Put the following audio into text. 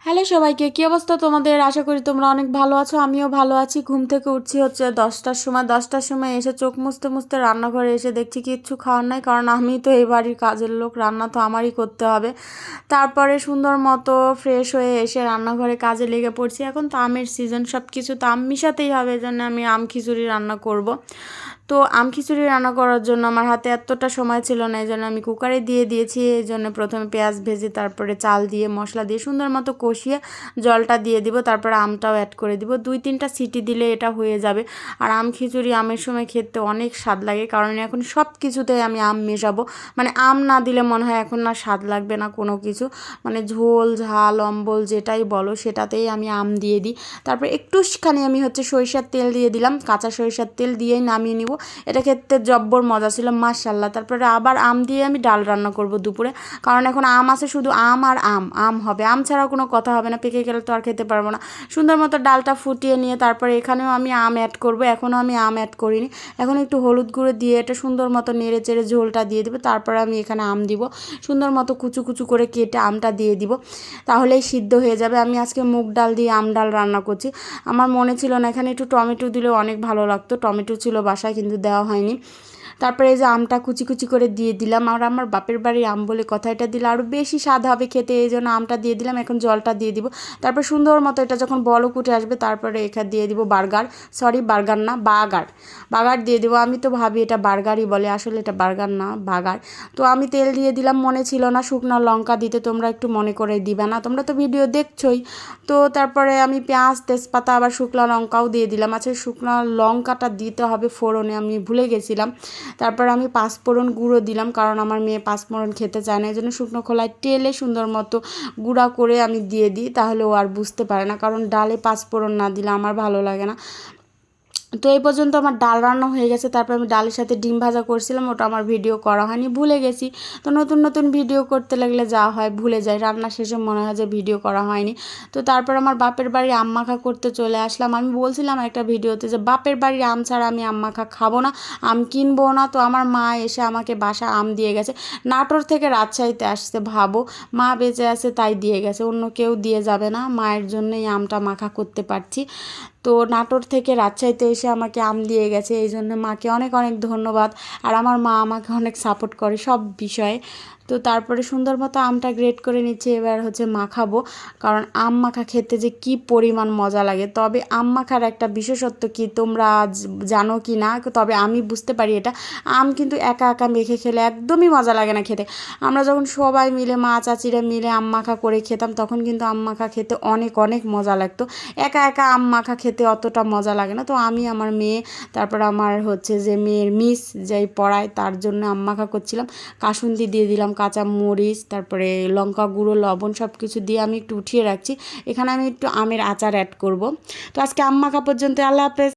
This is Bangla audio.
হ্যালো সবাইকে, কী অবস্থা তোমাদের? আশা করি তোমরা অনেক ভালো আছো। আমিও ভালো আছি। ঘুম থেকে উঠছি হচ্ছে 10টার সময় এসে চোখ মুছতে মুছতে রান্নাঘরে এসে দেখছি কিচ্ছু খাওয়ার নাই, কারণ আমি তো এই বাড়ির কাজের লোক, রান্না তো আমারই করতে হবে। তারপরে সুন্দর মতো ফ্রেশ হয়ে এসে রান্নাঘরে কাজে লেগে পড়ছি। এখন তো আমের সিজন, সব কিছু তো আম মিশাতেই হবে, এই জন্য আমি আম খিচুড়ি রান্না করব। তো আম খিচুড়ি রান্না করার জন্য আমার হাতে এতটা সময় ছিল না, এই জন্য আমি কুকারে দিয়ে দিয়েছি। এই জন্য প্রথমে পেঁয়াজ ভেজে তারপরে চাল দিয়ে মশলা দিয়ে সুন্দর মতো কষিয়ে জলটা দিয়ে দিব, তারপরে আমটাও অ্যাড করে দিব। 2-3টা সিটি দিলে এটা হয়ে যাবে। আর আম খিচুড়ি আমের সময় খেতে অনেক স্বাদ লাগে, কারণ এখন সব কিছুতে আমি আম মেশাবো। মানে আম না দিলে মনে হয় এখন না স্বাদ লাগবে না কোনো কিছু, মানে ঝোল ঝাল অম্বল যেটাই বলো সেটাতেই আমি আম দিয়ে দিই। তারপরে একটুখানি আমি হচ্ছে সরিষার তেল দিয়ে দিলাম, কাঁচা সরিষার তেল দিয়েই নামিয়ে নিব। এটা খেতে জব্বর মজা ছিল, মাশাল্লাহ। তারপরে আবার আম দিয়ে আমি ডাল রান্না করব দুপুরে, কারণ এখন আম আছে, শুধু আম আর আম আম হবে, আম ছাড়া কোনো কথা হবে না। পেকে গেলে তো আর খেতে পারবো না। সুন্দর মতো ডালটা ফুটিয়ে নিয়ে তারপরে এখানেও আমি আম অ্যাড করব। এখনও আমি আম অ্যাড করিনি। এখন একটু হলুদ গুঁড়ো দিয়ে এটা সুন্দর মতো নেড়ে চেড়ে ঝোলটা দিয়ে দেবো। তারপরে আমি এখানে আম দিব, সুন্দর মতো কুচু কুচু করে কেটে আমটা দিয়ে দিব, তাহলেই সিদ্ধ হয়ে যাবে। আমি আজকে মুগ ডাল দিয়ে আম ডাল রান্না করছি। আমার মনে ছিল না, এখানে একটু টমেটো দিলেও অনেক ভালো লাগতো, টমেটো ছিল বাসায় কিন্তু দেওয়া হয়নি। তারপরে এই যে আমটা কুচি কুচি করে দিয়ে দিলাম, আর আমার বাপের বাড়ির আম বলে কথা, এটা দিলে আরও বেশি স্বাদ হবে খেতে, এই জন্য আমটা দিয়ে দিলাম। এখন জলটা দিয়ে দিব। তারপর সুন্দর মতো এটা যখন বলক উঠে আসবে, তারপরে এখানে দিয়ে দিব বার্গার না, বাগার দিয়ে দিব। আমি তো ভাবি এটা বার্গারই বলে, আসলে এটা বার্গার না, বাগার। তো আমি তেল দিয়ে দিলাম, মনে ছিল না শুকনো লঙ্কা দিতে, তোমরা একটু মনে করে দিবে না, তোমরা তো ভিডিও দেখছোই। তো তারপরে আমি পেঁয়াজ তেজপাতা আবার শুকনো লঙ্কাও দিয়ে দিলাম। আচ্ছা, শুকনো লঙ্কাটা দিতে হবে ফোড়নে, আমি ভুলে গেছিলাম। তারপর আমি পাঁচফোড়ন গুঁড়ো দিলাম, কারণ আমার মেয়ে পাঁচফোড়ন খেতে চায় না, এই জন্য শুকনো খোলায় তেলে সুন্দর মতো গুঁড়া করে আমি দিয়ে দিই, তাহলে ও আর বুঝতে পারে না, কারণ ডালে পাঁচফোড়ন না দিলে আমার ভালো লাগে না। তো এই পর্যন্ত আমার ডাল রান্না হয়ে গেছে। তারপর আমি ডালের সাথে ডিম ভাজা করছিলাম, ওটা আমার ভিডিও করা হয়নি, ভুলে গেছি। তো নতুন নতুন ভিডিও করতে লাগলে যা হয় ভুলে যায়, রান্না শেষে মনে হয় যে ভিডিও করা হয়নি। তো তারপর আমার বাপের বাড়ি আম মাখা করতে চলে আসলাম। আমি বলছিলাম একটা ভিডিওতে যে বাপের বাড়ির আম ছাড়া আমি আম মাখা খাবো না, আম কিনবো না। তো আমার মা এসে আমাকে বাসা আম দিয়ে গেছে, নাটোর থেকে রাজশাহীতে আসছে, ভাবো, মা বেঁচে আছে তাই দিয়ে গেছে, অন্য কেউ দিয়ে যাবে না, মায়ের জন্যই আমটা মাখা করতে পারছি। তো নাটোর থেকে রাজশাহীতে এসে আমাকে আম দিয়ে গেছে, এই জন্য মাকে অনেক অনেক ধন্যবাদ। আর আমার মা আমাকে অনেক সাপোর্ট করে সব বিষয়ে। তো তারপরে সুন্দর মতো আমটা গ্রেট করে নিচ্ছে, এবার হচ্ছে মাখাবো, কারণ আম মাখা খেতে যে কি পরিমাণ মজা লাগে। তবে আম মাখার একটা বিশেষত্ব কি তোমরা জানো কি না, তবে আমি বুঝতে পারি এটা, আম কিন্তু একা একা মেখে খেলে একদমই মজা লাগে না খেতে। আমরা যখন সবাই মিলে মা চাচিরা মিলে আম মাখা করে খেতাম, তখন কিন্তু আম মাখা খেতে অনেক অনেক মজা লাগতো। একা একা আম মাখা খেতে অতটা মজা লাগে না। তো আমি আমার মেয়ে, তারপর আমার হচ্ছে যে মেয়ের মিস যেই পড়ায়, তার জন্য আম মাখা করছিলাম। কাসুন্দি দিয়ে দিলাম, কাঁচা মরিচ, তারপরে লঙ্কা গুঁড়ো, লবণ, সব কিছু দিয়ে আমি একটু উঠিয়ে রাখছি। এখানে আমি একটু আমের আচার অ্যাড করব। তো আজকে আম মাখা পর্যন্ত, আল্লাহ হাফেজ।